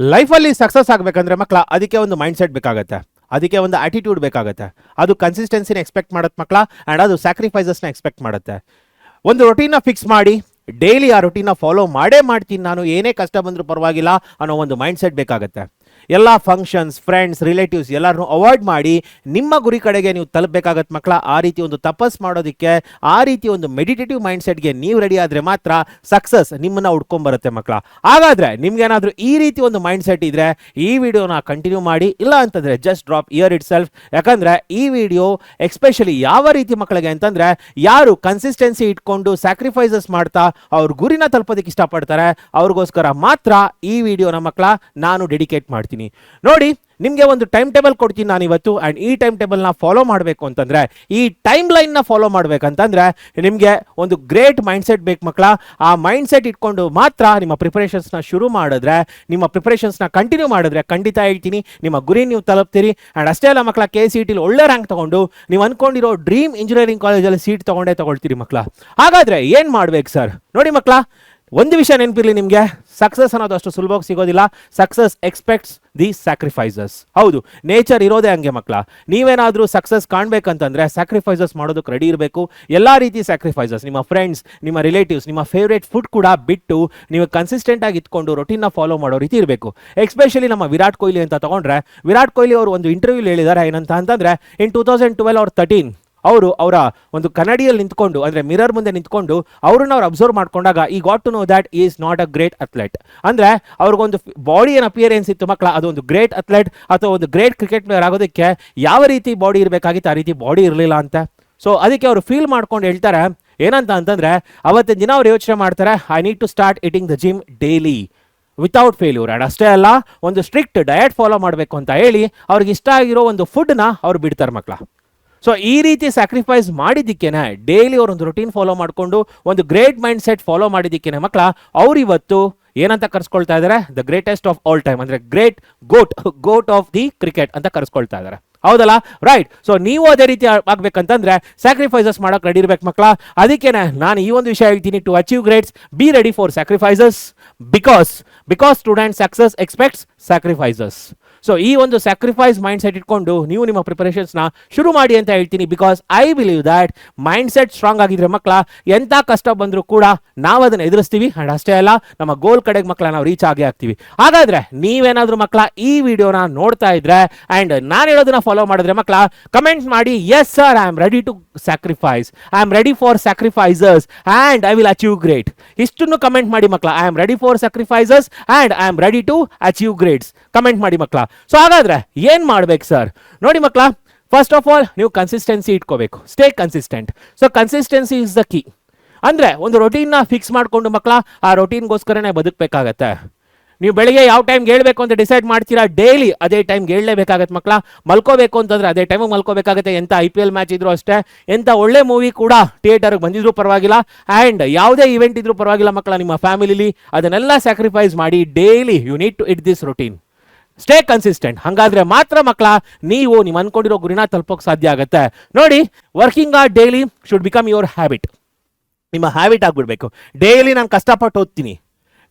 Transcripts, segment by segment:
ಲೈಫಲ್ಲಿ ಸಕ್ಸಸ್ ಆಗಬೇಕಂದ್ರೆ ಮಕ್ಕಳ ಅದಕ್ಕೆ ಒಂದು ಮೈಂಡ್ ಸೆಟ್ ಬೇಕಾಗುತ್ತೆ, ಅದಕ್ಕೆ ಒಂದು ಆಟಿಟ್ಯೂಡ್ ಬೇಕಾಗುತ್ತೆ. ಅದು ಕನ್ಸಿಸ್ಟೆನ್ಸಿನ ಎಕ್ಸ್ಪೆಕ್ಟ್ ಮಾಡುತ್ತೆ ಮಕ್ಕಳ, ಆ್ಯಂಡ್ ಅದು ಸ್ಯಾಕ್ರಿಫೈಸಸ್ನ ಎಕ್ಸ್ಪೆಕ್ಟ್ ಮಾಡುತ್ತೆ. ಒಂದು ರೊಟೀನ್ನ ಫಿಕ್ಸ್ ಮಾಡಿ ಡೈಲಿ ಆ ರೊಟೀನ್ನ ಫಾಲೋ ಮಾಡೇ ಮಾಡ್ತೀನಿ ನಾನು, ಏನೇ ಕಷ್ಟ ಬಂದರೂ ಪರವಾಗಿಲ್ಲ ಅನ್ನೋ ಒಂದು ಮೈಂಡ್ ಸೆಟ್ ಬೇಕಾಗುತ್ತೆ. ಎಲ್ಲ ಫಂಕ್ಷನ್ಸ್, ಫ್ರೆಂಡ್ಸ್, ರಿಲೇಟಿವ್ಸ್ ಎಲ್ಲರನ್ನೂ ಅವಾಯ್ಡ್ ಮಾಡಿ ನಿಮ್ಮ ಗುರಿ ಕಡೆಗೆ ನೀವು ತಲುಪಬೇಕಾಗತ್ತೆ ಮಕ್ಕಳ. ಆ ರೀತಿ ಒಂದು ತಪಸ್ ಮಾಡೋದಕ್ಕೆ, ಆ ರೀತಿ ಒಂದು ಮೆಡಿಟೇಟಿವ್ ಮೈಂಡ್ ಸೆಟ್ಗೆ ನೀವು ರೆಡಿ ಆದರೆ ಮಾತ್ರ ಸಕ್ಸಸ್ ನಿಮ್ಮನ್ನು ಹುಡ್ಕೊಂಬರುತ್ತೆ ಮಕ್ಕಳ. ಹಾಗಾದರೆ ನಿಮ್ಗೇನಾದರೂ ಈ ರೀತಿ ಒಂದು ಮೈಂಡ್ ಸೆಟ್ ಇದ್ದರೆ ಈ ವಿಡಿಯೋನ ಕಂಟಿನ್ಯೂ ಮಾಡಿ, ಇಲ್ಲ ಅಂತಂದರೆ just drop year it self. ಯಾಕಂದರೆ ಈ ವಿಡಿಯೋ ಎಕ್ಸ್ಪೆಷಲಿ ಯಾವ ರೀತಿ ಮಕ್ಕಳಿಗೆ ಅಂತಂದರೆ ಯಾರು ಕನ್ಸಿಸ್ಟೆನ್ಸಿ ಇಟ್ಕೊಂಡು ಸ್ಯಾಕ್ರಿಫೈಸಸ್ ಮಾಡ್ತಾ ಅವ್ರ ಗುರಿನ ತಲುಪೋದಕ್ಕೆ ಇಷ್ಟಪಡ್ತಾರೆ ಅವ್ರಿಗೋಸ್ಕರ ಮಾತ್ರ ಈ ವಿಡಿಯೋನ ಮಕ್ಕಳ ನಾನು ಡೆಡಿಕೇಟ್ ಮಾಡ್ತೀನಿ. ನೋಡಿ, ನಿಮಗೆ ಒಂದು ಟೈಮ್ ಟೇಬಲ್ ಕೊಡ್ತೀನಿ ನಾನು ಇವತ್ತು, ಆ್ಯಂಡ್ ಈ ಟೈಮ್ ಟೇಬಲ್ನ ಫಾಲೋ ಮಾಡಬೇಕು ಅಂತಂದರೆ, ಈ ಟೈಮ್ ಲೈನ್ನ ಫಾಲೋ ಮಾಡಬೇಕಂತಂದರೆ ನಿಮಗೆ ಒಂದು ಗ್ರೇಟ್ ಮೈಂಡ್ ಸೆಟ್ ಬೇಕು ಮಕ್ಕಳ. ಆ ಮೈಂಡ್ ಸೆಟ್ ಇಟ್ಕೊಂಡು ಮಾತ್ರ ನಿಮ್ಮ ಪ್ರಿಪರೇಷನ್ಸ್ನ ಶುರು ಮಾಡಿದ್ರೆ, ನಿಮ್ಮ ಪ್ರಿಪರೇಷನ್ಸ್ನ ಕಂಟಿನ್ಯೂ ಮಾಡಿದ್ರೆ ಖಂಡಿತ ಹೇಳ್ತೀನಿ ನಿಮ್ಮ ಗುರಿ ನೀವು ತಲುಪ್ತೀರಿ. ಆ್ಯಂಡ್ ಅಷ್ಟೇ ಅಲ್ಲ ಮಕ್ಕಳ, KCETಲಿ ಒಳ್ಳೆ ರ್ಯಾಂಕ್ ತೊಗೊಂಡು ನೀವು ಅಂದ್ಕೊಂಡಿರೋ ಡ್ರೀಮ್ ಇಂಜಿನಿಯರಿಂಗ್ ಕಾಲೇಜಲ್ಲಿ ಸೀಟ್ ತೊಗೊಳ್ತೀರಿ ಮಕ್ಕಳ. ಹಾಗಾದರೆ ಏನು ಮಾಡ್ಬೇಕು ಸರ್? ನೋಡಿ ಮಕ್ಕಳ, ಒಂದು ವಿಷಯ ನೆನಪಿರಲಿ ನಿಮಗೆ, ಸಕ್ಸಸ್ ಅನ್ನೋದು ಅಷ್ಟು ಸುಲಭವಾಗಿ ಸಿಗೋದಿಲ್ಲ. Success expects the sacrifices. ಹೌದು, ನೇಚರ್ ಇರೋದೇ ಹಂಗೆ ಮಕ್ಕಳ. ನೀವೇನಾದರೂ ಸಕ್ಸಸ್ ಕಾಣಬೇಕಂತಂದರೆ ಸ್ಯಾಕ್ರಿಫೈಸಸ್ ಮಾಡೋದಕ್ಕೆ ರೆಡಿ ಇರಬೇಕು. ಎಲ್ಲ ರೀತಿ ಸ್ಯಾಕ್ರಿಫೈಸಸ್, ನಿಮ್ಮ ಫ್ರೆಂಡ್ಸ್, ನಿಮ್ಮ ರಿಲೇಟಿವ್ಸ್, ನಿಮ್ಮ ಫೇವ್ರೇಟ್ ಫುಡ್ ಕೂಡ ಬಿಟ್ಟು ನೀವು ಕನ್ಸಿಸ್ಟೆಂಟಾಗಿ ಇಟ್ಕೊಂಡು ರೊಟೀನ್ನ ಫಾಲೋ ಮಾಡೋ ರೀತಿ ಇರಬೇಕು. ಎಸ್ಪೆಷಲಿ ನಮ್ಮ ವಿರಾಟ್ ಕೊಹ್ಲಿ ಅಂತ ತಗೊಂಡ್ರೆ, ವಿರಾಟ್ ಕೊಹ್ಲಿ ಅವರು ಒಂದು ಇಂಟರ್ವ್ಯೂಲಿ ಹೇಳಿದ್ದಾರೆ ಏನಂತ ಅಂತಂದರೆ, ಇನ್ 2012 or 13 ಅವರು ಅವರ ಒಂದು ಕನ್ನಡಿಯಲ್ಲಿ ನಿಂತ್ಕೊಂಡು, ಅಂದರೆ ಮಿರರ್ ಮುಂದೆ ನಿಂತ್ಕೊಂಡು ಅವ್ರನ್ನ ಅವ್ರು ಅಬ್ಸರ್ವ್ ಮಾಡ್ಕೊಂಡಾಗ ಈ got to know that is not a great athlete. ಅಂದರೆ ಅವ್ರಿಗೊಂದು ಬಾಡಿ ಏನು ಅಪಿಯರೆನ್ಸ್ ಇತ್ತು ಮಕ್ಕಳ, ಅದು ಒಂದು ಗ್ರೇಟ್ ಅಥ್ಲೆಟ್ ಅಥವಾ ಒಂದು ಗ್ರೇಟ್ ಕ್ರಿಕೆಟ್ ಪ್ಲೇಯರ್ ಆಗೋದಕ್ಕೆ ಯಾವ ರೀತಿ ಬಾಡಿ ಇರಬೇಕಾಗಿತ್ತು ಆ ರೀತಿ ಬಾಡಿ ಇರಲಿಲ್ಲ ಅಂತ. ಸೊ ಅದಕ್ಕೆ ಅವರು ಫೀಲ್ ಮಾಡ್ಕೊಂಡು ಹೇಳ್ತಾರೆ ಏನಂತ ಅಂತಂದರೆ, ಅವತ್ತಿನ ದಿನ ಅವ್ರು ಯೋಚನೆ ಮಾಡ್ತಾರೆ, I need to start eating the gym daily without failure. And ಅಷ್ಟೇ ಅಲ್ಲ, ಒಂದು ಸ್ಟ್ರಿಕ್ಟ್ ಡಯಟ್ ಫಾಲೋ ಮಾಡಬೇಕು ಅಂತ ಹೇಳಿ ಅವ್ರಿಗೆ ಇಷ್ಟ ಆಗಿರೋ ಒಂದು ಫುಡ್ನ ಅವ್ರು ಬಿಡ್ತಾರೆ ಮಕ್ಕಳ. ಸೊ ಈ ರೀತಿ ಸ್ಯಾಕ್ರಿಫೈಸ್ ಮಾಡಿದ್ದಕ್ಕೇನೆ, ಡೈಲಿ ಅವರೊಂದು ರೊಟೀನ್ ಫಾಲೋ ಮಾಡಿಕೊಂಡು ಒಂದು ಗ್ರೇಟ್ ಮೈಂಡ್ ಸೆಟ್ ಫಾಲೋ ಮಾಡಿದ್ದಕ್ಕೇನೆ ಮಕ್ಕಳ ಅವ್ರು ಇವತ್ತು ಏನಂತ ಕರೆಸ್ಕೊಳ್ತಾ ಇದ್ದಾರೆ, the greatest of all time, ಅಂದರೆ great GOAT of the cricket ಅಂತ ಕರೆಸ್ಕೊಳ್ತಾ ಇದ್ದಾರೆ. ಹೌದಲ್ಲ? ರೈಟ್. ಸೊ ನೀವು ಅದೇ ರೀತಿ ಆಗ್ಬೇಕಂತಂದ್ರೆ ಸ್ಯಾಕ್ರಿಫೈಸಸ್ ಮಾಡೋಕೆ ರೆಡಿ ಇರ್ಬೇಕು ಮಕ್ಕಳ. ಅದಕ್ಕೇನೆ ನಾನು ಈ ಒಂದು ವಿಷಯ ಹೇಳ್ತೀನಿ, to achieve greats be ready for sacrifices, because student success expects sacrifices. So ಈ ಒಂದು ಸ್ಯಾಕ್ರಿಫೈಸ್ ಮೈಂಡ್ ಸೆಟ್ ಇಟ್ಕೊಂಡು ನೀವು ನಿಮ್ಮ ಪ್ರಿಪರೇಷನ್ಸ್ನ ಶುರು ಮಾಡಿ ಅಂತ ಹೇಳ್ತೀನಿ. Because I believe that mind set strong ಆಗಿದ್ರೆ ಮಕ್ಕಳ, ಎಂಥ ಕಷ್ಟ ಬಂದರೂ ಕೂಡ ನಾವು ಅದನ್ನು ಎದುರಿಸ್ತೀವಿ. ಆ್ಯಂಡ್ ಅಷ್ಟೇ ಅಲ್ಲ, ನಮ್ಮ ಗೋಲ್ ಕಡೆಗೆ ಮಕ್ಕಳ ನಾವು ರೀಚ್ ಆಗೇ ಆಗ್ತೀವಿ. ಹಾಗಾದರೆ ನೀವೇನಾದರೂ ಮಕ್ಕಳ ಈ ವಿಡಿಯೋನ ನೋಡ್ತಾ ಇದ್ರೆ ಆ್ಯಂಡ್ ನಾನು ಹೇಳೋದನ್ನ ಫಾಲೋ ಮಾಡಿದ್ರೆ ಮಕ್ಕಳ, ಕಮೆಂಟ್ ಮಾಡಿ, yes sir, I am ready to sacrifice, I am ready for sacrifices and I will achieve great. ಇಷ್ಟನ್ನು ಕಮೆಂಟ್ ಮಾಡಿ ಮಕ್ಕಳ. I am ready for sacrifices and I am ready to achieve greats. Comment ಮಾಡಿ ಮಕ್ಕಳ. So ಹಾಗಾದ್ರೆ ಏನು ಮಾಡ್ಬೇಕು sir? ನೋಡಿ ಮಕ್ಕಳ, ಫಸ್ಟ್ ಆಫ್ ಆಲ್ ನೀವು ಕನ್ಸಿಸ್ಟೆನ್ಸಿ ಇಟ್ಕೋಬೇಕು. Stay consistent. So consistency is the key. ಅಂದರೆ ಒಂದು ರೊಟೀನ್ನ ಫಿಕ್ಸ್ ಮಾಡಿಕೊಂಡು ಮಕ್ಕಳ, ಆ ರೊಟೀನ್ಗೋಸ್ಕರನೇ ಬದುಕಬೇಕಾಗತ್ತೆ. ನೀವು ಬೆಳಿಗ್ಗೆ ಯಾವ ಟೈಮ್ಗೆ ಹೇಳಬೇಕು ಅಂತ ಡಿಸೈಡ್ ಮಾಡ್ತೀರಾ, ಡೈಲಿ ಅದೇ ಟೈಮ್ಗೆ ಹೇಳಲೇಬೇಕಾಗತ್ತೆ ಮಕ್ಕಳ. ಮಲ್ಕೋಬೇಕು ಅಂತಂದರೆ ಅದೇ ಟೈಮಿಗೆ ಮಲ್ಕೋಬೇಕಾಗತ್ತೆ. ಎಂಥ IPL ಮ್ಯಾಚ್ ಇದ್ರೂ ಅಷ್ಟೇ, ಎಂಥ ಒಳ್ಳೆ ಮೂವಿ ಕೂಡ ಥಿಯೇಟರ್ಗೆ ಬಂದಿದ್ರೂ ಪರವಾಗಿಲ್ಲ, ಆ್ಯಂಡ್ ಯಾವುದೇ ಇವೆಂಟ್ ಇದ್ರೂ ಪರವಾಗಿಲ್ಲ ಮಕ್ಕಳ, ನಿಮ್ಮ ಫ್ಯಾಮಿಲಿಲಿ ಅದನ್ನೆಲ್ಲ ಸ್ಯಾಕ್ರಿಫೈಸ್ ಮಾಡಿ daily you need to it this routine. Stay consistent. ಹಾಗಾದ್ರೆ ಮಾತ್ರ ಮಕ್ಕಳ ನೀವು ನೀವು ಅನ್ಕೊಂಡಿರೋ ಗುರಿನ ತಲುಪೋಕೆ ಸಾಧ್ಯ ಆಗುತ್ತೆ. ನೋಡಿ, working or daily should become your habit. ನಿಮ್ಮ ಹ್ಯಾಬಿಟ್ ಆಗ್ಬಿಡ್ಬೇಕು. ಡೈಲಿ ನಾನು ಕಷ್ಟಪಟ್ಟು ಓದ್ತೀನಿ,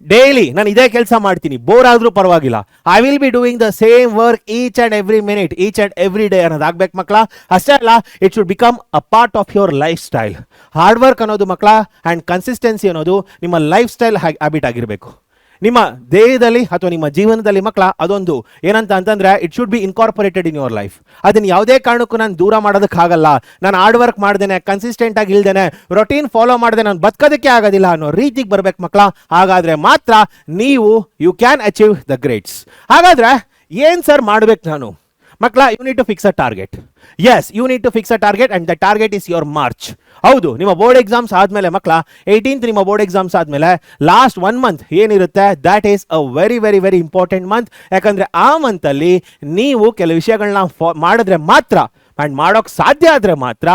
ಡೈಲಿ ನಾನು ಇದೇ ಕೆಲಸ ಮಾಡ್ತೀನಿ, ಬೋರ್ ಆದರೂ ಪರವಾಗಿಲ್ಲ, I will be doing the same work each and every minute, each and every day ಅನ್ನೋದಾಗಬೇಕು ಮಕ್ಕಳ. ಅಷ್ಟೇ ಅಲ್ಲ, it should become a part of your life style. Hard work ಅನ್ನೋದು ಮಕ್ಕಳ ಆ್ಯಂಡ್ ಕನ್ಸಿಸ್ಟೆನ್ಸಿ ಅನ್ನೋದು ನಿಮ್ಮ ಲೈಫ್ ಸ್ಟೈಲ್ ಹ್ಯಾಬಿಟ್ ಆಗಿರಬೇಕು. ನಿಮ್ಮ ದೇಹದಲ್ಲಿ ಅಥವಾ ನಿಮ್ಮ ಜೀವನದಲ್ಲಿ ಮಕ್ಕಳ ಅದೊಂದು ಏನಂತ ಅಂತಂದರೆ, it should be incorporated in your life. ಅದನ್ನು ಯಾವುದೇ ಕಾರಣಕ್ಕೂ ನಾನು ದೂರ ಮಾಡೋದಕ್ಕಾಗಲ್ಲ. ನಾನು ಹಾರ್ಡ್ ವರ್ಕ್ ಮಾಡ್ದೇನೆ, ಕನ್ಸಿಸ್ಟೆಂಟ್ ಆಗಿ ಇಲ್ದೇನೆ, ರೊಟೀನ್ ಫಾಲೋ ಮಾಡದೆ ನಾನು ಬದುಕೋದಕ್ಕೆ ಆಗೋದಿಲ್ಲ ಅನ್ನೋ ರೀತಿಗೆ ಬರಬೇಕು ಮಕ್ಕಳ. ಹಾಗಾದರೆ ಮಾತ್ರ ನೀವು you can achieve the greats. ಹಾಗಾದರೆ ಏನು ಸರ್ ಮಾಡಬೇಕು ನಾನು ಮಕ್ಕಳ? You need to fix a target. Yes, you need to fix a target and the target is your March. ಹೌದು, ನಿಮ್ಮ ಬೋರ್ಡ್ ಎಕ್ಸಾಮ್ಸ್ ಆದಮೇಲೆ ಮಕ್ಕಳ 18th ನಿಮ್ಮ ಬೋರ್ಡ್ ಎಕ್ಸಾಮ್ಸ್ ಆದಮೇಲೆ ಲಾಸ್ಟ್ 1 month ಏನಿರುತ್ತೆ, that is a very very very important month. ಯಾಕಂದರೆ ಆ ಮಂತಲ್ಲಿ ನೀವು ಕೆಲವು ವಿಷಯಗಳನ್ನ ಮಾಡಿದ್ರೆ ಮಾತ್ರ, ಆ್ಯಂಡ್ ಮಾಡೋಕ್ಕೆ ಸಾಧ್ಯ ಆದರೆ ಮಾತ್ರ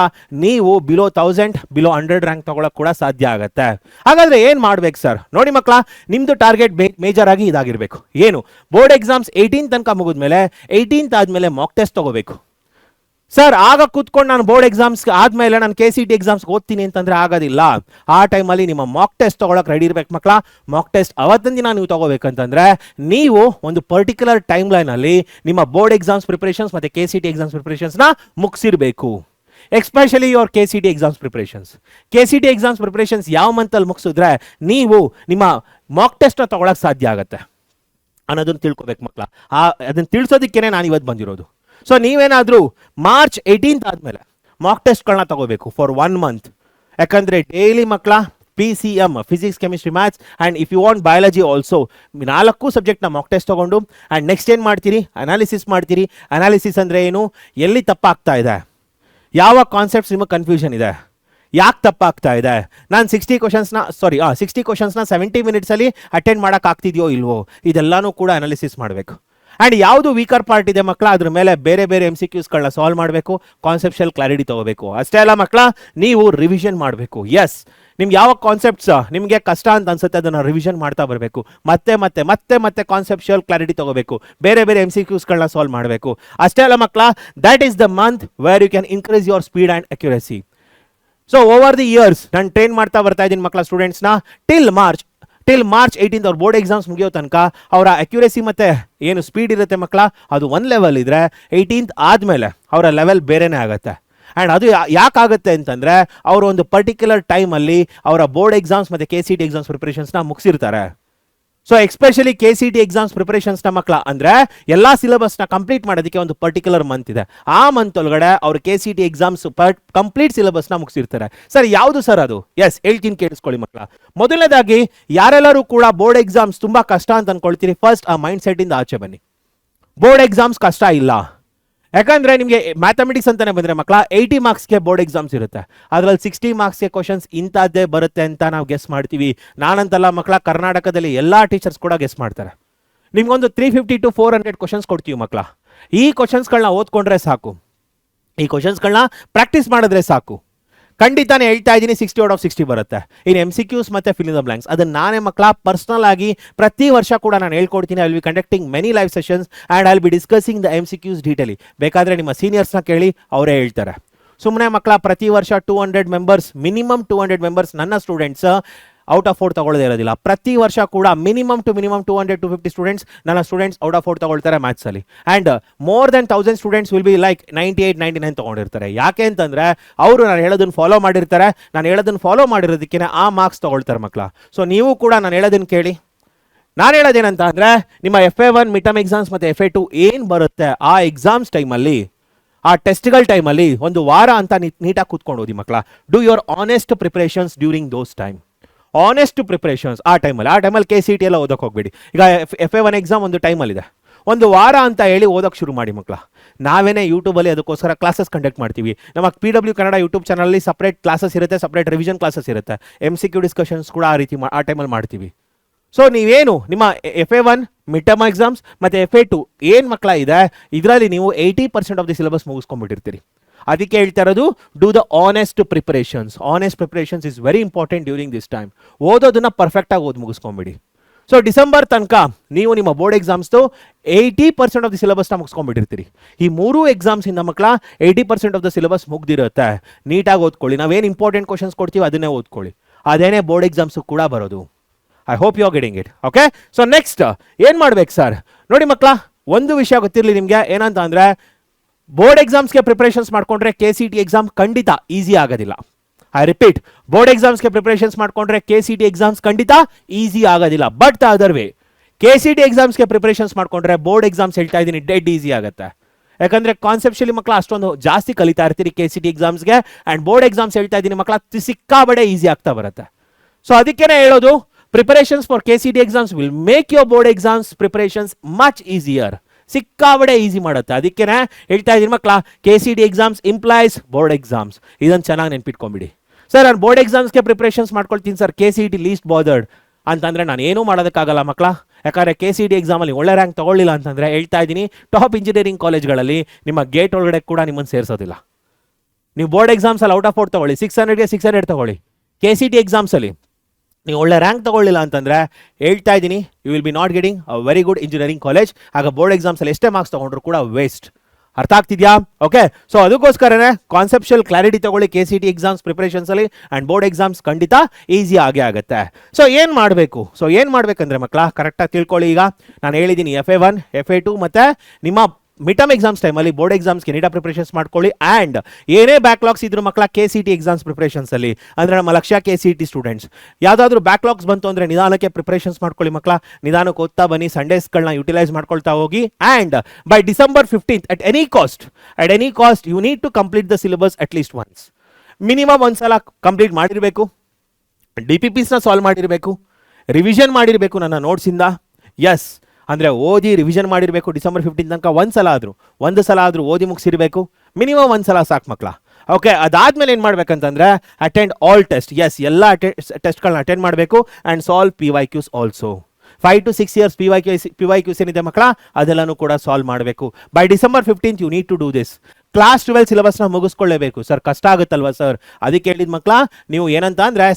ನೀವು ಬಿಲೋ 1000 ಬಿಲೋ 100 ರ್ಯಾಂಕ್ ತೊಗೊಳಕ್ಕೆ ಕೂಡ ಸಾಧ್ಯ ಆಗುತ್ತೆ. ಹಾಗಾದರೆ ಏನು ಮಾಡ್ಬೇಕು ಸರ್? ನೋಡಿ ಮಕ್ಕಳ, ನಿಮ್ಮದು ಟಾರ್ಗೆಟ್ ಮೇಜರ್ ಆಗಿ ಇದಾಗಿರಬೇಕು. ಏನು? ಬೋರ್ಡ್ ಎಕ್ಸಾಮ್ಸ್ 18th ತನಕ ಮುಗಿದ್ಮೇಲೆ 18th ಆದಮೇಲೆ ಮಾಕ್ ಟೆಸ್ಟ್ ತೊಗೋಬೇಕು. ಸರ್ ಆಗ ಕೂತ್ಕೊಂಡು ನಾನು ಬೋರ್ಡ್ ಎಕ್ಸಾಮ್ಸ್ ಆದ್ಮೇಲೆ ನಾನು KCT ಎಕ್ಸಾಮ್ಸ್ ಓದ್ತೀನಿ ಅಂತಂದ್ರೆ ಆಗೋದಿಲ್ಲ. ಆ ಟೈಮಲ್ಲಿ ನಿಮ್ಮ ಮಾಕ್ ಟೆಸ್ಟ್ ತಗೊಳಕ್ ರೆಡಿ ಇರ್ಬೇಕು ಮಕ್ಕಳ. ಮಾಕ್ ಟೆಸ್ಟ್ ಅವತ್ತಿನ ದಿನ ನೀವು ತಗೋಬೇಕಂತಂದ್ರೆ ನೀವು ಒಂದು ಪರ್ಟಿಕ್ಯುಲರ್ ಟೈಮ್ ಲೈನ್ ಅಲ್ಲಿ ನಿಮ್ಮ ಬೋರ್ಡ್ ಎಕ್ಸಾಮ್ಸ್ ಪ್ರಿಪರೇಷನ್ಸ್ ಮತ್ತೆ KCT ಎಕ್ಸಾಮ್ಸ್ ಪ್ರಿಪರೇಷನ್ಸ್ ನ ಮುಗಿಸಿರ್ಬೇಕು. Especially your KCT exams preparations. KCT exams preparations ಯಾವ ಮಂತಲ್ಲಿ ಮುಗಿಸಿದ್ರೆ ನೀವು ನಿಮ್ಮ ಮಾಕ್ ಟೆಸ್ಟ್ ನ ತಗೊಳಕ್ ಸಾಧ್ಯ ಆಗುತ್ತೆ ಅನ್ನೋದನ್ನ ತಿಳ್ಕೊಬೇಕು ಮಕ್ಕಳ. ಅದನ್ನ ತಿಳಿಸೋದಕ್ಕೇನೆ ನಾನು ಇವತ್ತು ಬಂದಿರೋದು. ಸೊ ನೀವೇನಾದರೂ March 18 ಆದಮೇಲೆ ಮಾಕ್ ಟೆಸ್ಟ್ಗಳನ್ನ ತಗೋಬೇಕು ಫಾರ್ 1 ಮಂತ್. ಯಾಕಂದರೆ ಡೈಲಿ ಮಕ್ಕಳ PCM physics chemistry maths and if you want biology also 4 ಸಬ್ಜೆಕ್ಟ್ನ ಮಾಕ್ ಟೆಸ್ಟ್ ತೊಗೊಂಡು ಆ್ಯಂಡ್ ನೆಕ್ಸ್ಟ್ ಏನು ಮಾಡ್ತೀರಿ, ಅನಾಲಿಸಿಸ್ ಮಾಡ್ತೀರಿ. ಅನಾಲಿಸಿಸ್ ಅಂದರೆ ಏನು, ಎಲ್ಲಿ ತಪ್ಪಾಗ್ತಾ ಇದೆ, ಯಾವ ಕಾನ್ಸೆಪ್ಟ್ಸ್ ನಿಮಗೆ ಕನ್ಫ್ಯೂಷನ್ ಇದೆ, ಯಾಕೆ ತಪ್ಪಾಗ್ತಾ ಇದೆ, ನಾನು 60 ಕ್ವಶನ್ಸ್ನ 70 ಮಿನಿಟ್ಸಲ್ಲಿ ಅಟೆಂಡ್ ಮಾಡೋಕ್ಕಾಗ್ತಿದೆಯೋ ಇಲ್ವೋ, ಇದೆಲ್ಲನೂ ಕೂಡ ಅನಾಲಿಸಿಸ್ ಮಾಡಬೇಕು. ಆ್ಯಂಡ್ ಯಾವುದು ವೀಕರ್ ಪಾರ್ಟ್ ಇದೆ ಮಕ್ಕಳ ಅದ್ರ ಮೇಲೆ ಬೇರೆ ಬೇರೆ MCQsಗಳನ್ನ ಸಾಲ್ವ್ ಮಾಡಬೇಕು, ಕಾನ್ಸೆಪ್ಷುಯಲ್ ಕ್ಲಾರಿಟಿ ತಗೋಬೇಕು. ಅಷ್ಟೇ ಅಲ್ಲ ಮಕ್ಕಳ, ನೀವು ರಿವಿಷನ್ ಮಾಡಬೇಕು. ಎಸ್, ನಿಮ್ಗೆ ಯಾವ ಕಾನ್ಸೆಪ್ಟ್ಸ್ ನಿಮಗೆ ಕಷ್ಟ ಅಂತ ಅನ್ಸುತ್ತೆ ಅದನ್ನು ರಿವಿಷನ್ ಮಾಡ್ತಾ ಬರಬೇಕು. ಮತ್ತೆ ಮತ್ತೆ ಮತ್ತೆ ಮತ್ತೆ ಕಾನ್ಸೆಪ್ಷುಯಲ್ ಕ್ಲಾರಿಟಿ ತಗೋಬೇಕು, ಬೇರೆ ಬೇರೆ MCQsಗಳನ್ನ ಸಾಲ್ವ್ ಮಾಡಬೇಕು. ಅಷ್ಟೇ ಅಲ್ಲ ಮಕ್ಕಳ, that is the month where you can increase your speed and accuracy. So over the years ನಾನು ಟ್ರೈನ್ ಮಾಡ್ತಾ ಬರ್ತಾ ಇದ್ದೀನಿ ಮಕ್ಕಳ ಸ್ಟೂಡೆಂಟ್ಸ್ನ. ಟಿಲ್ ಮಾರ್ಚ್ 18 ಅವ್ರ ಬೋರ್ಡ್ ಎಕ್ಸಾಮ್ಸ್ ಮುಗಿಯೋ ತನಕ ಅವರ ಅಕ್ಯುರೇಸಿ ಮತ್ತು ಏನು ಸ್ಪೀಡ್ ಇರುತ್ತೆ ಮಕ್ಕಳ ಅದು 1 ಲೆವೆಲ್ ಇದ್ದರೆ 18th ಆದಮೇಲೆ ಅವರ ಲೆವೆಲ್ ಬೇರೆನೇ ಆಗುತ್ತೆ. ಆ್ಯಂಡ್ ಅದು ಯಾಕಾಗುತ್ತೆ ಅಂತಂದರೆ ಅವರು ಒಂದು ಪರ್ಟಿಕ್ಯುಲರ್ ಟೈಮಲ್ಲಿ ಅವರ ಬೋರ್ಡ್ ಎಕ್ಸಾಮ್ಸ್ ಮತ್ತು KCT ಎಕ್ಸಾಮ್ಸ್ ಪ್ರಿಪರೇಷನ್ಸ್ನ ಮುಗಿಸಿರ್ತಾರೆ. ಸೊ ಎಸ್ಪೆಷಲಿ KCT ಎಕ್ಸಾಮ್ಸ್ ಪ್ರಿಪರೇಷನ್ಸ್ನ ಮಕ್ಕಳ ಅಂದರೆ ಎಲ್ಲ ಸಿಲೆಬಸ್ನ ಕಂಪ್ಲೀಟ್ ಮಾಡೋದಕ್ಕೆ ಒಂದು ಪರ್ಟಿಕ್ಯುಲರ್ ಮಂತ್ ಇದೆ. ಆ ಮಂತ್ ಒಳಗಡೆ ಅವರು KCT ಎಕ್ಸಾಮ್ಸ್ ಕಂಪ್ಲೀಟ್ ಸಿಲೆಬಸ್ನ ಮುಗಿಸಿರ್ತಾರೆ. ಸರ್ ಯಾವುದು ಸರ್ ಅದು? ಎಸ್, ಹೇಳ್ತೀನಿ ಕೇಳಿಸ್ಕೊಳ್ಳಿ ಮಕ್ಕಳ. ಮೊದಲನೇದಾಗಿ ಯಾರೆಲ್ಲರೂ ಕೂಡ ಬೋರ್ಡ್ ಎಕ್ಸಾಮ್ಸ್ ತುಂಬ ಕಷ್ಟ ಅಂತ ಅನ್ಕೊಳ್ತೀರಿ, ಫಸ್ಟ್ ಆ ಮೈಂಡ್ ಸೆಟ್ಟಿಂದ ಆಚೆ ಬನ್ನಿ. ಬೋರ್ಡ್ ಎಕ್ಸಾಮ್ಸ್ ಕಷ್ಟ ಇಲ್ಲ. ಯಾಕಂದರೆ ನಿಮಗೆ ಮ್ಯಾಥಮೆಟಿಕ್ಸ್ ಅಂತಲೇ ಬಂದರೆ ಮಕ್ಕಳ 80 ಮಾರ್ಕ್ಸ್ಗೆ ಬೋರ್ಡ್ ಎಕ್ಸಾಮ್ಸ್ ಇರುತ್ತೆ. ಅದರಲ್ಲಿ 60 ಮಾರ್ಕ್ಸ್ಗೆ ಕ್ವಶನ್ಸ್ ಇಂಥದ್ದೇ ಬರುತ್ತೆ ಅಂತ ನಾವು ಗೆಸ್ ಮಾಡ್ತೀವಿ. ನಾನಂತಲ್ಲ ಮಕ್ಕಳ, ಕರ್ನಾಟಕದಲ್ಲಿ ಎಲ್ಲ ಟೀಚರ್ಸ್ ಕೂಡ ಗೆಸ್ ಮಾಡ್ತಾರೆ. ನಿಮ್ಗೊಂದು 350 to 400 ಕ್ವಶನ್ಸ್ ಕೊಡ್ತೀವಿ ಮಕ್ಕಳ. ಈ ಕ್ವಶನ್ಸ್ಗಳನ್ನ ಓದ್ಕೊಂಡ್ರೆ ಸಾಕು, ಈ ಕ್ವಶನ್ಸ್ಗಳನ್ನ ಪ್ರಾಕ್ಟೀಸ್ ಮಾಡಿದ್ರೆ ಸಾಕು, ಖಂಡಿತಾನೇ ಹೇಳ್ತಾ ಇದ್ದೀನಿ 60 out of 60 ಬರುತ್ತೆ. ಇನ್ನು MCQs ಮತ್ತು ಫಿಲ್ ಇನ್ ದ ಬ್ಲಾಂಕ್ಸ್ ಅದನ್ನು ನಾನೇ ಮಕ್ಕಳ ಪರ್ಸ್ನಲ್ ಆಗಿ ಪ್ರತಿ ವರ್ಷ ಕೂಡ ನಾನು ಹೇಳ್ಕೊಡ್ತೀನಿ. I will B conducting many live sessions and I will B discussing the MCQs ಡೀಟೇಲಿ. ಬೇಕಾದರೆ ನಿಮ್ಮ ಸೀನಿಯರ್ಸ್ನ ಕೇಳಿ, ಅವರೇ ಹೇಳ್ತಾರೆ. ಸುಮ್ಮನೆ ಮಕ್ಕಳ ಪ್ರತಿ ವರ್ಷ 200 ಮೆಂಬರ್ಸ್, ಮಿನಿಮಮ್ 200 ಮೆಂಬರ್ಸ್ ನನ್ನ ಸ್ಟೂಡೆಂಟ್ಸ್ ಔಟ್ ಆಫ್ 4 ತಗೊಳ್ಳೋದೇ ಇರೋದಿಲ್ಲ. ಪ್ರತಿ ವರ್ಷ ಕೂಡ ಮಿನಿಮಮ್ 200-250 ಸ್ಟೂಡೆಂಟ್ಸ್ ನನ್ನ ಸ್ಟೂಡೆಂಟ್ಸ್ ಔಟ್ ಆಫ್ 4 ತಗೊಳ್ತಾರೆ ಮ್ಯಾಥ್ಸಲ್ಲಿ. And more than 1000 students will be like 98-99 ತಗೊಂಡಿರ್ತಾರೆ. ಯಾಕೆ ಅಂತಂದರೆ ಅವರು ನಾನು ಹೇಳೋದನ್ನು ಫಾಲೋ ಮಾಡಿರ್ತಾರೆ. ನಾನು ಹೇಳೋದನ್ನು ಫಾಲೋ ಮಾಡಿರೋದಕ್ಕೆ ಆ ಮಾರ್ಕ್ಸ್ ತಗೊಳ್ತಾರೆ ಮಕ್ಕಳ. ಸೊ ನೀವು ಕೂಡ ನಾನು ಹೇಳೋದನ್ನು ಕೇಳಿ. ನಾನು ಹೇಳೋದೇನಂತ ಅಂದರೆ ನಿಮ್ಮ FA1 ಮಿಡ್ ಟರ್ಮ್ ಎಕ್ಸಾಮ್ಸ್ ಮತ್ತು FA2 ಏನು ಬರುತ್ತೆ ಆ ಎಕ್ಸಾಮ್ಸ್ ಟೈಮಲ್ಲಿ, ಆ ಟೆಸ್ಟ್ಗಳ ಟೈಮಲ್ಲಿ ಒಂದು ವಾರ ಅಂತ ನೀಟಾಗಿ ಕೂತ್ಕೊಂಡು ಓದಿ ಮಕ್ಕಳ. Do your honest preparations during those time. Honest preparations ಆ ಟೈಮಲ್ಲಿ KCT ಎಲ್ಲ ಓದೋಕೆ ಹೋಗ್ಬೇಡಿ. ಈಗ FA1 ಎಕ್ಸಾಮ್ ಒಂದು ಟೈಮಲ್ಲಿದೆ, ಒಂದು ವಾರ ಅಂತ ಹೇಳಿ ಓದೋಕೆ ಶುರು ಮಾಡಿ ಮಕ್ಕಳ. ನಾವೇನೇ ಯೂಟ್ಯೂಬಲ್ಲಿ ಅದಕ್ಕೋಸ್ಕರ ಕ್ಲಾಸಸ್ ಕಂಡಕ್ಟ್ ಮಾಡ್ತೀವಿ. ನಮ್ಮ PW ಕನ್ನಡ ಯೂಟ್ಯೂಬ್ ಚಾನಲಲ್ಲಿ ಸಪ್ರೇಟ್ ಕ್ಲಾಸಸ್ ಇರುತ್ತೆ, ಸಪ್ರೇಟ್ ರಿವಿಷನ್ ಕ್ಲಾಸಸ್ ಇರುತ್ತೆ, MCQ ಡಿಸ್ಕಷನ್ಸ್ ಕೂಡ ಆ ರೀತಿ ಆ ಟೈಮಲ್ಲಿ ಮಾಡ್ತೀವಿ. ಸೊ ನೀವೇನು ನಿಮ್ಮ FA1 ಮಿಡ್ ಟರ್ಮ್ ಎಕ್ಸಾಮ್ಸ್ ಮತ್ತು FA2 ಏನು ಮಕ್ಕಳ ಇದೆ, ಇದರಲ್ಲಿ ನೀವು 80% ಆಫ್ ದಿ ಸಿಲೆಬಸ್ ಮುಗಿಸ್ಕೊಂಡ್ಬಿಟ್ಟಿರ್ತೀರಿ. ಅದಕ್ಕೆ ಹೇಳ್ತಾ ಇರೋದು, do the honest preparations. Honest preparations is very important during this time. ಓದೋದನ್ನ ಪರ್ಫೆಕ್ಟಾಗಿ ಓದಿ ಮುಗಿಸ್ಕೊಂಬಿಡಿ. ಸೊ ಡಿಸೆಂಬರ್ ತನಕ ನೀವು ನಿಮ್ಮ ಬೋರ್ಡ್ ಎಕ್ಸಾಮ್ಸ್ದು 80% ಆಫ್ ದಿ ಸಿಲೆಬಸ್ನ ಮುಗಿಸ್ಕೊಂಡ್ಬಿಟ್ಟಿರ್ತೀರಿ. ಈ 3 ಎಕ್ಸಾಮ್ಸಿಂದ ಮಕ್ಕಳ 80% ಆಫ್ ದ ಸಿಲೆಬಸ್ ಮುಗ್ದಿರುತ್ತೆ. ನೀಟಾಗಿ ಓದ್ಕೊಳ್ಳಿ. ನಾವೇನು ಇಂಪಾರ್ಟೆಂಟ್ ಕ್ವಶನ್ಸ್ ಕೊಡ್ತೀವಿ ಅದನ್ನೇ ಓದ್ಕೊಳ್ಳಿ. ಅದೇನೇ ಬೋರ್ಡ್ ಎಕ್ಸಾಮ್ಸು ಕೂಡ ಬರೋದು. I hope you are getting it. Okay, so next ಏನು ಮಾಡ್ಬೇಕು ಸರ್? ನೋಡಿ ಮಕ್ಕಳ, ಒಂದು ವಿಷಯ ಗೊತ್ತಿರಲಿ ನಿಮಗೆ, ಏನಂತ ಅಂದರೆ ಬೋರ್ಡ್ ಎಕ್ಸಾಮ್ಸ್ಗೆ ಪ್ರಿಪರೇಷನ್ಸ್ ಮಾಡಿಕೊಂಡ್ರೆ KCT ಎಕ್ಸಾಮ್ ಖಂಡಿತ ಈಸಿ ಆಗೋದಿಲ್ಲ. ಐ ರಿಪೀಟ್, ಬೋರ್ಡ್ ಎಕ್ಸಾಮ್ಸ್ಗೆ ಪ್ರಿಪರೇಷನ್ಸ್ ಮಾಡಿಕೊಂಡ್ರೆ KCT ಎಕ್ಸಾಮ್ಸ್ ಖಂಡಿತ ಈಸಿ ಆಗೋದಿಲ್ಲ. But the other way, KCT ಎಕ್ಸಾಮ್ಸ್ಗೆ ಪ್ರಿಪರೇಷನ್ಸ್ ಮಾಡಿಕೊಂಡ್ರೆ ಬೋರ್ಡ್ ಎಕ್ಸಾಮ್ಸ್ ಹೇಳ್ತಾ ಇದ್ದೀನಿ ಡೆಡ್ ಈಸಿ ಆಗುತ್ತೆ. ಯಾಕಂದರೆ ಕಾನ್ಸೆಪ್ಷುಯಲಿ ಮಕ್ಕಳ ಅಷ್ಟೊಂದು ಜಾಸ್ತಿ ಕಲಿತಾ ಇರ್ತೀರಿ KCT ಎಕ್ಸಾಮ್ಸ್ಗೆ. ಆ್ಯಂಡ್ ಬೋರ್ಡ್ ಎಕ್ಸಾಮ್ಸ್ ಹೇಳ್ತಾ ಇದ್ದೀನಿ ಮಕ್ಕಳ ಸಿಕ್ಕಾಬಡೆ ಈಸಿ ಆಗ್ತಾ ಬರುತ್ತೆ. ಸೊ ಅದಕ್ಕೇ ಹೇಳೋದು, preparations for KCT exams will make your board exams preparations much easier. ಸಿಕ್ಕಾಬಡೆ ಈಸಿ ಮಾಡುತ್ತೆ. ಅದಕ್ಕೇ ಹೇಳ್ತಾ ಇದ್ದೀನಿ ಮಕ್ಕಳ, KCT exams implies board exams. ಇದನ್ನು ಚೆನ್ನಾಗಿ ನೆನ್ಪಿಟ್ಕೊಂಬಿಡಿ. ಸರ್ ನಾನು ಬೋರ್ಡ್ ಎಕ್ಸಾಮ್ಸ್ಗೆ ಪ್ರಿಪರೇಷನ್ಸ್ ಮಾಡ್ಕೊಳ್ತೀನಿ ಸರ್, KCT ಲೀಸ್ಟ್ ಬಾದರ್ಡ್ ಅಂತಂದರೆ ನಾನು ಏನೂ ಮಾಡೋದಕ್ಕಾಗಲ್ಲ ಮಕ್ಕಳ. ಯಾಕಂದರೆ KCT ಎಕ್ಸಾಮಲ್ಲಿ ಒಳ್ಳೆ ರ್ಯಾಂಕ್ ತೊಗೊಳ್ಳಿಲ್ಲ ಅಂತಂದರೆ ಹೇಳ್ತಾ ಇದ್ದೀನಿ, ಟಾಪ್ ಇಂಜಿನಿಯರಿಂಗ್ ಕಾಲೇಜ್ಗಳಲ್ಲಿ ನಿಮ್ಮ ಗೇಟ್ ಒಳಗಡೆ ಕೂಡ ನಿಮ್ಮನ್ನು ಸೇರಿಸೋದಿಲ್ಲ. ನೀವು ಬೋರ್ಡ್ ಎಕ್ಸಾಮ್ಸಲ್ಲಿ ಔಟ್ ಆಫ್ 4 ತೊಗೊಳ್ಳಿ, 600ಗೆ 600 ತೊಗೊಳ್ಳಿ. KCT ಎಕ್ಸಾಮ್ಸಲ್ಲಿ ನೀವು ಒಳ್ಳೆ ರ್ಯಾಂಕ್ ತೊಗೊಳ್ಳಿಲ್ಲ ಅಂತಂದರೆ ಹೇಳ್ತಾ ಇದ್ದೀನಿ, you will be not getting a very good engineering college. ಆಗ ಬೋರ್ಡ್ ಎಕ್ಸಾಮ್ಸಲ್ಲಿ ಎಷ್ಟೇ ಮಾರ್ಕ್ಸ್ ತೊಗೊಂಡ್ರು ಕೂಡ ವೇಸ್ಟ್. ಅರ್ಥ ಆಗ್ತಿದ್ಯಾ? ಓಕೆ, ಸೊ ಅದಕ್ಕೋಸ್ಕರನೇ ಕಾನ್ಸೆಪ್ಷುಯಲ್ ಕ್ಲಾರಿಟಿ ತಗೊಳ್ಳಿ. KCT ಎಕ್ಸಾಮ್ಸ್ ಪ್ರಿಪರೇಷನ್ಸ್ ಅಲ್ಲಿ ಅಂಡ್ ಬೋರ್ಡ್ ಎಕ್ಸಾಮ್ಸ್ ಖಂಡಿತ ಈಸಿ ಆಗೇ ಆಗುತ್ತೆ. ಸೊ ಏನು ಮಾಡಬೇಕಂದ್ರೆ ಮಕ್ಕಳ ಕರೆಕ್ಟಾಗಿ ತಿಳ್ಕೊಳ್ಳಿ. ಈಗ ನಾನು ಹೇಳಿದ್ದೀನಿ FA1 FA2 ಮತ್ತೆ ನಿಮ್ಮ ಮಿಟಮ್ ಎಕ್ಸಾಮ್ಸ್ ಟೈಮಲ್ಲಿ ಬೋರ್ಡ್ ಎಕ್ಸಾಮ್ಸ್ಗೆ ನೀಟಾಗಿ ಪ್ರಿಪರೇಷನ್ಸ್ ಮಾಡ್ಕೊಳ್ಳಿ. ಆ್ಯಂಡ್ ಏನೇ ಬ್ಯಾಕ್ಲಾಗ್ಸ್ ಇದ್ರು ಮಕ್ಕಳ KCT ಎಕ್ಸಾಮ್ಸ್ ಪ್ರಿಪರೇಷನ್ಸಲ್ಲಿ, ಅಂದರೆ ನಮ್ಮ ಲಕ್ಷ್ಯ KCT ಸ್ಟೂಡೆಂಟ್ಸ್ ಯಾವುದಾದ್ರೂ ಬ್ಯಾಕ್ಲಾಗ್ಸ್ ಬಂತು ಅಂದರೆ ನಿಧಾನಕ್ಕೆ ಪ್ರಿಪರೇಷನ್ಸ್ ಮಾಡ್ಕೊಳ್ಳಿ ಮಕ್ಕಳ. ನಿಧಾನಕ್ಕೆ ಓದ್ತಾ ಬನ್ನಿ, ಸಂಡೇಸ್ಗಳನ್ನ ಯುಟಿಲೈಸ್ ಮಾಡ್ಕೊಳ್ತಾ ಹೋಗಿ. And by December 15th at any cost you need to complete the syllabus at least once. Minimum ಒಂದ್ಸಲ ಕಂಪ್ಲೀಟ್ ಮಾಡಿರಬೇಕು, DPPsನ ಸಾಲ್ವ್ ಮಾಡಿರಬೇಕು, ರಿವಿಷನ್ ಮಾಡಿರಬೇಕು ನನ್ನ ನೋಟ್ಸಿಂದ. ಎಸ್, ಅಂದರೆ ಓದಿ ರಿವಿಷನ್ ಮಾಡಿರಬೇಕು. December 15 ತನಕ ಒಂದು ಸಲ ಆದರೂ ಓದಿ ಮುಗಿಸಿರಬೇಕು. ಮಿನಿಮಮ್ ಒಂದು ಸಲ ಸಾಕು ಮಕ್ಕಳ. ಓಕೆ, ಅದಾದಮೇಲೆ ಏನು ಮಾಡ್ಬೇಕಂತಂದರೆ ಅಟೆಂಡ್ ಆಲ್ ಟೆಸ್ಟ್. ಎಸ್, ಎಲ್ಲ ಟೆಸ್ಟ್ಗಳನ್ನ ಅಟೆಂಡ್ ಮಾಡಬೇಕು. And solve PYQs also. 5 to 6 years PYQs ಏನಿದೆ ಮಕ್ಕಳ, ಅದೆಲ್ಲನೂ ಕೂಡ ಸಾಲ್ವ್ ಮಾಡಬೇಕು. By December 15th you need to do this. Class 12 ಸಿಲೆಬಸ್ನ ಮುಗಿಸ್ಕೊಳ್ಳೇಬೇಕು. ಸರ್ ಕಷ್ಟ ಆಗುತ್ತಲ್ವ ಸರ್? ಅದಕ್ಕೆ ಹೇಳಿದ ಮಕ್ಕಳ, ನೀವು ಏನಂತ ಅಂದರೆ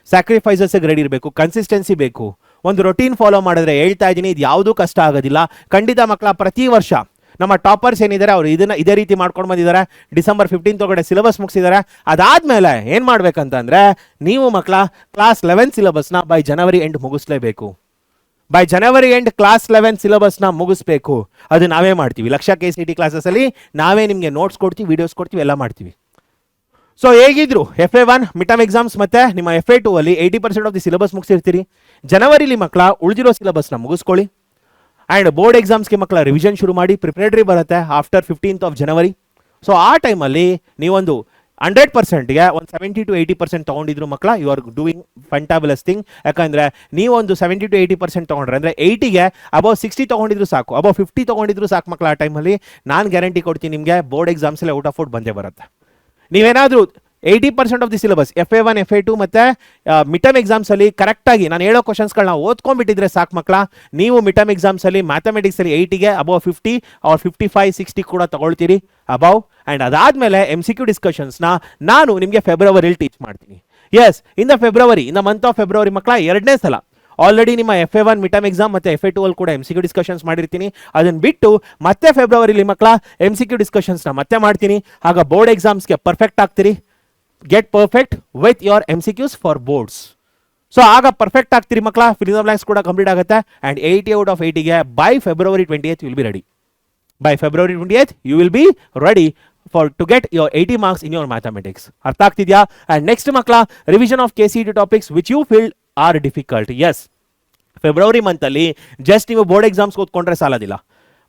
ಸ್ಯಾಕ್ರಿಫೈಸಸ್ಗೆ ರೆಡಿ ಇರಬೇಕು, ಕನ್ಸಿಸ್ಟೆನ್ಸಿ ಬೇಕು. ಒಂದು ರೊಟೀನ್ ಫಾಲೋ ಮಾಡಿದ್ರೆ, ಹೇಳ್ತಾ ಇದ್ದೀನಿ, ಇದು ಯಾವುದೂ ಕಷ್ಟ ಆಗೋದಿಲ್ಲ ಖಂಡಿತ ಮಕ್ಕಳ. ಪ್ರತಿ ವರ್ಷ ನಮ್ಮ ಟಾಪರ್ಸ್ ಏನಿದ್ದಾರೆ ಅವರು ಇದೇ ರೀತಿ ಮಾಡ್ಕೊಂಡು ಬಂದಿದ್ದಾರೆ. December 15 ಒಳಗಡೆ ಸಿಲೆಬಸ್ ಮುಗಿಸಿದ್ದಾರೆ. ಅದಾದಮೇಲೆ ಏನು ಮಾಡಬೇಕಂತಂದರೆ, ನೀವು ಮಕ್ಕಳ ಕ್ಲಾಸ್ 11 ಸಿಲೆಬಸ್ನ ಬೈ January end ಮುಗಿಸ್ಲೇಬೇಕು. ಬೈ January end ಕ್ಲಾಸ್ 11 ಸಿಲೆಬಸ್ನ ಮುಗಿಸ್ಬೇಕು. ಅದು ನಾವೇ ಮಾಡ್ತೀವಿ. ಲಕ್ಷ್ಯ KCT ಕ್ಲಾಸಸಲ್ಲಿ ನಾವೇ ನಿಮಗೆ ನೋಟ್ಸ್ ಕೊಡ್ತೀವಿ, ವೀಡಿಯೋಸ್ ಕೊಡ್ತೀವಿ, ಎಲ್ಲ ಮಾಡ್ತೀವಿ. ಸೊ ಹೇಗಿದ್ರು FA1 ಮಿಟಮ್ ಎಕ್ಸಾಮ್ಸ್ ಮತ್ತೆ ನಿಮ್ಮ FA2 ಅಲ್ಲಿ 80% ಆಫ್ ದಿ ಸಿಲೆಬಸ್ ಮುಗಿಸಿರ್ತೀರಿ. ಜನವರಿಲಿ ಮಕ್ಕಳ ಉಳಿದಿರೋ ಸಿಲೆಬಸ್ನ ಮುಗಿಸ್ಕೊಳ್ಳಿ. ಆ್ಯಂಡ್ ಬೋರ್ಡ್ ಎಕ್ಸಾಮ್ಸ್ಗೆ ಮಕ್ಕಳ ರಿವಿಷನ್ ಶುರು ಮಾಡಿ. ಪ್ರಿಪ್ರೇಟರಿ ಬರುತ್ತೆ after 15th of January. So ಆ ಟೈಮಲ್ಲಿ ನೀವೊಂದು 100%ಗೆ ಒಂದು 70 to 80% ತೊಗೊಂಡಿದ್ರು ಮಕ್ಕಳ, ಯು ಆರ್ ಡೂಯಿಂಗ್ ಫಂಟಾಬುಲಸ್ ಥಿಂಗ್. ಯಾಕಂದರೆ ನೀವೊಂದು 70 to 80% ತೊಗೊಂಡ್ರೆ, ಅಂದರೆ 80ಗೆ ಅಬೌವ್ 60 ತೊಗೊಂಡಿದ್ರು ಸಾಕು, ಅಬೌವ್ 50 ತೊಗೊಂಡಿದ್ರು ಸಾಕು ಮಕ್ಕಳ. ಆ ಟೈಮಲ್ಲಿ ನಾನು ಗ್ಯಾರಂಟಿ ಕೊಡ್ತೀನಿ ನಿಮಗೆ ಬೋರ್ಡ್ ಎಕ್ಸಾಮ್ಸಲ್ಲಿ ಔಟ್ ಆಫ್ ಔಟ್ ಬಂದೇ ಬರುತ್ತೆ. ನೀವೇನಾದರೂ 80% of the syllabus FA1 FA2 ಮತ್ತು ಮಿಟಮ್ ಎಕ್ಸಾಮ್ಸಲ್ಲಿ ಕರೆಕ್ಟಾಗಿ ನಾನು ಹೇಳೋ ಕ್ವಶನ್ಸ್ಗಳನ್ನ ಓದ್ಕೊಂಡ್ಬಿಟ್ಟಿದ್ರೆ ಸಾಕು ಮಕ್ಕಳ. ನೀವು ಮಿಟಮ್ ಎಕ್ಸಾಮ್ಸಲ್ಲಿ ಮ್ಯಾಥಮೆಟಿಕ್ಸಲ್ಲಿ 80ಗೆ ಅಬೌವ್ 50 ಆರ್ 55 60 ಕೂಡ ತಗೊಳ್ತೀರಿ ಅಬೌವ್. ಆ್ಯಂಡ್ ಅದಾದಮೇಲೆ MCQ ಡಿಸ್ಕಷನ್ಸ್ನ ನಾನು ನಿಮಗೆ ಫೆಬ್ರವರಿಲಿ ಟೀಚ್ ಮಾಡ್ತೀನಿ. Yes, in the month of February ಮಕ್ಕಳ 2ನೇ ಸಲ ಆಲ್ರೆಡಿ ನಿಮ್ಮ FA1 ಮಿಟಮ್ ಎಕ್ಸಾಮ್ ಮತ್ತು FA2 ಅಲ್ಲಿ ಕೂಡ MCQ ಡಿಸ್ಕಷನ್ಸ್ ಮಾಡಿರ್ತೀನಿ. ಅದನ್ನು ಬಿಟ್ಟು ಮತ್ತೆ ಫೆಬ್ರವರಿಲಿ ಮಕ್ಕಳ MCQ ಡಿಸ್ಕಷನ್ಸ್ನ ಮತ್ತೆ ಮಾಡ್ತೀನಿ. ಆಗ ಬೋರ್ಡ್ ಎಕ್ಸಾಮ್ಸ್ಗೆ ಪರ್ಫೆಕ್ಟ್ ಆಗ್ತೀರಿ. Get perfect with your MCQs for boards. So ಆಗ ಪರ್ಫೆಕ್ಟ್ ಆಗ್ತೀರಿ ಮಕ್ಕಳ. ಫಿಲ್ ದ ಬ್ಲಾಂಕ್ಸ್ ಕೂಡ ಕಂಪ್ಲೀಟ್ ಆಗುತ್ತೆ. ಆ್ಯಂಡ್ 80 out of 80ಗೆ by February 20th you will be ready. By February 20th you will be ready to get your 80 marks in your mathematics. ಅರ್ಥ ಆಗ್ತಿದ್ಯಾ? And next ಮಕ್ಕಳ revision of KCT topics which you feel are difficult. Yes, February ಮಂತಲ್ಲಿ just ನೀವು board exams ಓದ್ಕೊಂಡ್ರೆ ಸಾಲೋದಿಲ್ಲ.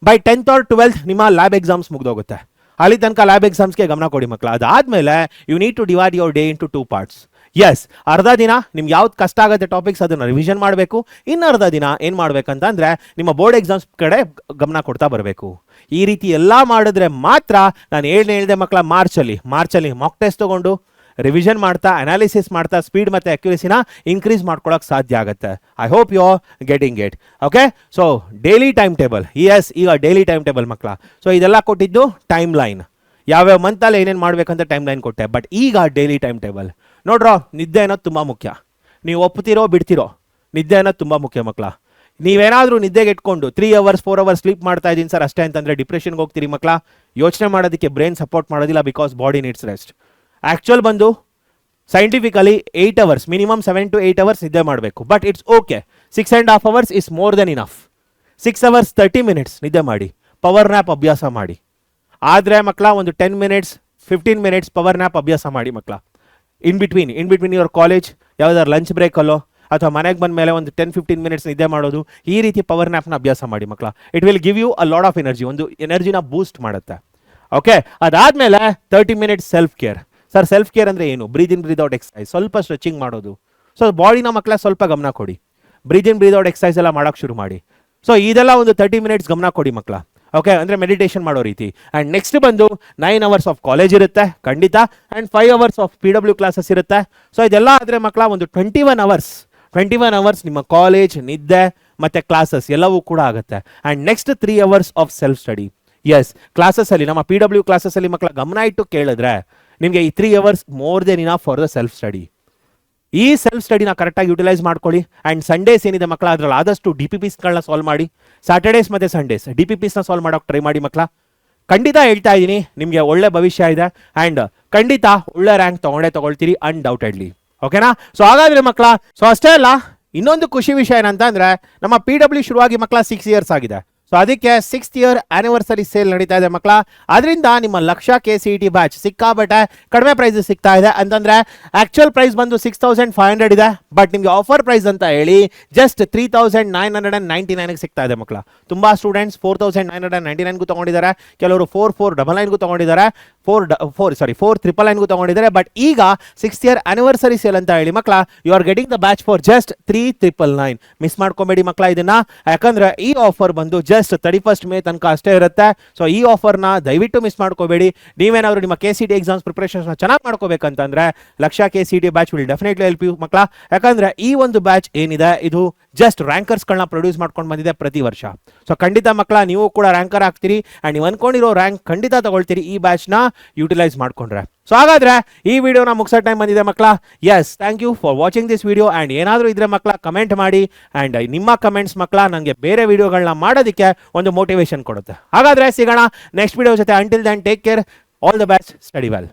By 10th or 12th ನಿಮ್ಮ lab exams ಮುಗ್ದೋಗುತ್ತೆ. ಅಲ್ಲಿ ತನಕ ಲ್ಯಾಬ್ ಎಕ್ಸಾಮ್ಸ್ಗೆ ಗಮನ ಕೊಡಿ ಮಕ್ಕಳ. ಅದಾದಮೇಲೆ you need to divide your day into 2 parts. Yes, ಅರ್ಧ ದಿನ ನಿಮ್ಗೆ ಯಾವ್ದು ಕಷ್ಟ ಆಗುತ್ತೆ ಟಾಪಿಕ್ಸ್ ಅದನ್ನು ರಿವಿಷನ್ ಮಾಡಬೇಕು. ಇನ್ನು ಅರ್ಧ ದಿನ ಏನು ಮಾಡಬೇಕಂತಂದರೆ ನಿಮ್ಮ ಬೋರ್ಡ್ ಎಕ್ಸಾಮ್ಸ್ ಕಡೆ ಗಮನ ಕೊಡ್ತಾ ಬರಬೇಕು. ಈ ರೀತಿ ಎಲ್ಲ ಮಾಡಿದ್ರೆ ಮಾತ್ರ ನಾನು ಹೇಳಿದೆ ಮಕ್ಕಳ, ಮಾರ್ಚಲ್ಲಿ ಮಾಕ್ ಟೆಸ್ಟ್ ತೊಗೊಂಡು ರಿವಿಷನ್ ಮಾಡ್ತಾ ಅನಾಲಿಸಿಸ್ ಮಾಡ್ತಾ ಸ್ಪೀಡ್ ಮತ್ತು ಅಕ್ಯುರಸಿನ ಇನ್ಕ್ರೀಸ್ ಮಾಡ್ಕೊಳ್ಳೋಕೆ ಸಾಧ್ಯ ಆಗುತ್ತೆ. I hope you are getting it. Okay, so daily time table. Yes, ಈಗ ಡೈಲಿ ಟೈಮ್ ಟೇಬಲ್ ಮಕ್ಕಳ. ಸೊ ಇದೆಲ್ಲ ಕೊಟ್ಟಿದ್ದು ಟೈಮ್ ಲೈನ್, ಯಾವ್ಯಾವ ಮಂತಲ್ಲಿ ಏನೇನು ಮಾಡಬೇಕಂತ ಟೈಮ್ ಲೈನ್ ಕೊಟ್ಟೆ. ಬಟ್ ಈಗ ಡೈಲಿ ಟೈಮ್ ಟೇಬಲ್ ನೋಡ್ರೋ, ನಿದ್ದೆ ಅನ್ನೋದು ತುಂಬ ಮುಖ್ಯ. ನೀವು ಒಪ್ತಿರೋ ಬಿಡ್ತಿರೋ, ನಿದ್ದೆ ಅನ್ನೋದು ತುಂಬ ಮುಖ್ಯ ಮಕ್ಕಳ. ನೀವೇನಾದರೂ ನಿದ್ದೆಗೆ ಇಟ್ಕೊಂಡು 3 hours 4 hours ಸ್ಲೀಪ್ ಮಾಡ್ತಾ ಇದ್ದೀನಿ ಸರ್ ಅಷ್ಟೇ ಅಂತಂದರೆ ಡಿಪ್ರೆಷನ್ಗೆ ಹೋಗ್ತೀರಿ ಮಕ್ಕಳ. ಯೋಚನೆ ಮಾಡೋದಕ್ಕೆ ಬ್ರೈನ್ ಸಪೋರ್ಟ್ ಮಾಡೋದಿಲ್ಲ, because body needs rest. Actual ಬಂದು scientifically 8 hours, minimum 7 to 8 hours ನಿದ್ದೆ ಮಾಡಬೇಕು. But it's okay, 6.5 hours is more than enough. 6 hours 30 minutes ನಿದ್ದೆ ಮಾಡಿ, ಪವರ್ ನ್ಯಾಪ್ ಅಭ್ಯಾಸ ಮಾಡಿ. ಆದರೆ ಮಕ್ಕಳ ಒಂದು 10 minutes 15 minutes ಪವರ್ ನ್ಯಾಪ್ ಅಭ್ಯಾಸ ಮಾಡಿ ಮಕ್ಕಳ. ಇನ್ ಬಿಟ್ವೀನ್ ಯುವರ್ ಕಾಲೇಜ್ ಯಾವುದಾದ್ರು ಲಂಚ್ ಬ್ರೇಕಲ್ಲೋ ಅಥವಾ ಮನೆಗೆ ಬಂದ ಮೇಲೆ ಒಂದು 10-15 minutes ನಿದ್ದೆ ಮಾಡೋದು, ಈ ರೀತಿ ಪವರ್ ನ್ಯಾಪ್ನ ಅಭ್ಯಾಸ ಮಾಡಿ ಮಕ್ಕಳ. It will give you a lot of energy, ಒಂದು ಎನರ್ಜಿನ ಬೂಸ್ಟ್ ಮಾಡುತ್ತೆ. ಓಕೆ, ಅದಾದಮೇಲೆ 30 minutes self care. Sir self care ಅಂದರೆ ಏನು? Breathe in breathe out exercise, ಸ್ವಲ್ಪ ಸ್ಟ್ರೆಚಿಂಗ್ ಮಾಡೋದು. ಸೊ ಬಾಡಿನ ಮಕ್ಕಳ ಸ್ವಲ್ಪ ಗಮನ ಕೊಡಿ. ಬ್ರೀದ್ ಇನ್ ಬ್ರೀದ್ ಔಟ್ ಎಕ್ಸಸೈಸ್ ಎಲ್ಲ ಮಾಡೋಕ್ಕೆ ಶುರು ಮಾಡಿ. ಸೊ ಇದೆಲ್ಲ ಒಂದು 30 minutes ಗಮನ ಕೊಡಿ ಮಕ್ಕಳ. ಓಕೆ, ಅಂದರೆ ಮೆಡಿಟೇಷನ್ ಮಾಡೋ ರೀತಿ. ಆ್ಯಂಡ್ ನೆಕ್ಸ್ಟ್ ಬಂದು 9 hours ಆಫ್ ಕಾಲೇಜ್ ಇರುತ್ತೆ ಖಂಡಿತ. And 5 hours of PW classes ಇರುತ್ತೆ. ಸೊ ಇದೆಲ್ಲ ಆದರೆ ಮಕ್ಕಳ ಒಂದು 21 hours ನಿಮ್ಮ ಕಾಲೇಜ್, ನಿದ್ದೆ ಮತ್ತು ಕ್ಲಾಸಸ್ ಎಲ್ಲವೂ ಕೂಡ ಆಗುತ್ತೆ. And next 3 hours of self study. Yes, ಕ್ಲಾಸಸ್ಸಲ್ಲಿ ನಮ್ಮ PW ಕ್ಲಾಸಸ್ಸಲ್ಲಿ ಮಕ್ಕಳ ಗಮನ ಇಟ್ಟು ಕೇಳಿದ್ರೆ ನಿಮಗೆ ಈ 3 hours more than enough for the self study. ಈ ಸೆಲ್ಫ್ ಸ್ಟಡಿನ ಕರೆಕ್ಟಾಗಿ ಯುಟಿಲೈಸ್ ಮಾಡ್ಕೊಳ್ಳಿ. ಆ್ಯಂಡ್ ಸಂಡೇಸ್ ಏನಿದೆ ಮಕ್ಕಳ, ಅದರಲ್ಲಿ ಆದಷ್ಟು DPPsಗಳನ್ನ ಸಾಲ್ವ್ ಮಾಡಿ. ಸ್ಯಾಟರ್ಡೇಸ್ ಮತ್ತು ಸಂಡೇಸ್ DPPsನ ಸಾಲ್ವ್ ಮಾಡೋಕೆ ಟ್ರೈ ಮಾಡಿ ಮಕ್ಕಳ. ಖಂಡಿತ ಹೇಳ್ತಾ ಇದ್ದೀನಿ, ನಿಮಗೆ ಒಳ್ಳೆ ಭವಿಷ್ಯ ಇದೆ ಆ್ಯಂಡ್ ಖಂಡಿತ ಒಳ್ಳೆ ರ್ಯಾಂಕ್ ತಗೊಳ್ತೀರಿ ಅನ್ಡೌಟೆಡ್ಲಿ. ಓಕೆನಾ? ಸೊ ಹಾಗಾದ್ರೆ ಮಕ್ಕಳ, ಸೊ ಅಷ್ಟೇ ಅಲ್ಲ, ಇನ್ನೊಂದು ಖುಷಿ ವಿಷಯ ಏನಂತ ಅಂದ್ರೆ, ನಮ್ಮ PW ಶುರುವಾಗಿ ಮಕ್ಕಳ 6 ಇಯರ್ಸ್ ಆಗಿದೆ. ಸೊ ಅದಕ್ಕೆ 6th ಇಯರ್ ಆನಿವರ್ಸರಿ ಸೇಲ್ ನಡೀತಾ ಇದೆ ಮಕ್ಕಳ. ಅದರಿಂದ ನಿಮ್ಮ ಲಕ್ಷ KCET ಬ್ಯಾಚ್ ಸಿಕ್ಕಾಬಟ್ಟೆ ಕಡಿಮೆ ಪ್ರೈಸ್ ಸಿಗ್ತಾ ಇದೆ. ಅಂತಂದ್ರೆ ಆಕ್ಚುಯಲ್ ಪ್ರೈಸ್ ಬಂದು 6500 ಇದೆ, ಬಟ್ ನಿಮಗೆ ಆಫರ್ ಪ್ರೈಸ್ ಅಂತ ಹೇಳಿ ಜಸ್ಟ್ 3999 ಸಿಗ್ತಾ ಇದೆ ಮಕ್ಕಳ. ತುಂಬಾ ಸ್ಟೂಡೆಂಟ್ಸ್ 4999ಗೂ ತಗೊಂಡಿದ್ದಾರೆ, ಕೆಲವರು 4499ಗೂ ತಗೊಂಡಿದ್ದಾರೆ, 4999ಗೂ ತಗೊಂಡಿದ್ದಾರೆ. ಬಟ್ ಈಗ 6th ಇಯರ್ ಆನಿವರ್ಸರಿ ಸೇಲ್ ಅಂತ ಹೇಳಿ ಮಕ್ಕಳ, you are getting the batch for just 3999. Miss ಮಾಡ್ಕೊಬೇಡಿ ಮಕ್ಕಳ ಇದನ್ನ, ಯಾಕಂದ್ರೆ ಈ ಆಫರ್ ಬಂದು ಜಸ್ಟ್ 31st ಮೇ ತನಕ ಅಷ್ಟೇ ಇರುತ್ತೆ. ಸೊ ಈ ಆಫರ್ನ ದಯವಿಟ್ಟು ಮಿಸ್ ಮಾಡ್ಕೋಬೇಡಿ. ನೀವೇನಾದ್ರು ನಿಮ್ಮ KCET ಎಕ್ಸಾಮ್ಸ್ ಪ್ರಿಪರೇಷನ್ಸ್ ಚೆನ್ನಾಗಿ ಮಾಡ್ಕೋಬೇಕಂತಂದ್ರೆ Lakshya KCET batch will definitely help you ಮಕ್ಕಳ. ಯಾಕಂದ್ರೆ ಈ ಒಂದು ಬ್ಯಾಚ್ ಏನಿದೆ ಇದು ಜಸ್ಟ್ ರ್ಯಾಂಕರ್ಸ್ಗಳನ್ನ ಪ್ರೊಡ್ಯೂಸ್ ಮಾಡ್ಕೊಂಡು ಬಂದಿದೆ ಪ್ರತಿ ವರ್ಷ. ಸೊ ಖಂಡಿತ ಮಕ್ಕಳ, ನೀವು ಕೂಡ ರ್ಯಾಂಕರ್ ಆಗ್ತೀರಿ ಆ್ಯಂಡ್ ನೀವು ಅನ್ಕೊಂಡಿರೋ ರ್ಯಾಂಕ್ ಖಂಡಿತ ತಗೊಳ್ತೀರಿ ಈ ಬ್ಯಾಚ್ನ ಯೂಟಿಲೈಸ್ ಮಾಡ್ಕೊಂಡ್ರೆ. ಸೊ ಹಾಗಾದ್ರೆ ಈ ವಿಡಿಯೋನ ಮುಗಿಸೋ ಟೈಮ್ ಬಂದಿದೆ ಮಕ್ಕಳ. Yes, thank you for watching this video and ಏನಾದರೂ ಇದ್ರೆ ಮಕ್ಕಳ ಕಮೆಂಟ್ ಮಾಡಿ ಆ್ಯಂಡ್ ನಿಮ್ಮ ಕಮೆಂಟ್ಸ್ ಮಕ್ಕಳ ನನಗೆ ಬೇರೆ ವಿಡಿಯೋಗಳನ್ನ ಮಾಡೋದಕ್ಕೆ ಒಂದು ಮೋಟಿವೇಶನ್ ಕೊಡುತ್ತೆ. ಹಾಗಾದ್ರೆ ಸಿಗೋಣ ನೆಕ್ಸ್ಟ್ ವಿಡಿಯೋ ಜೊತೆ. Until then take care, all the best, study well.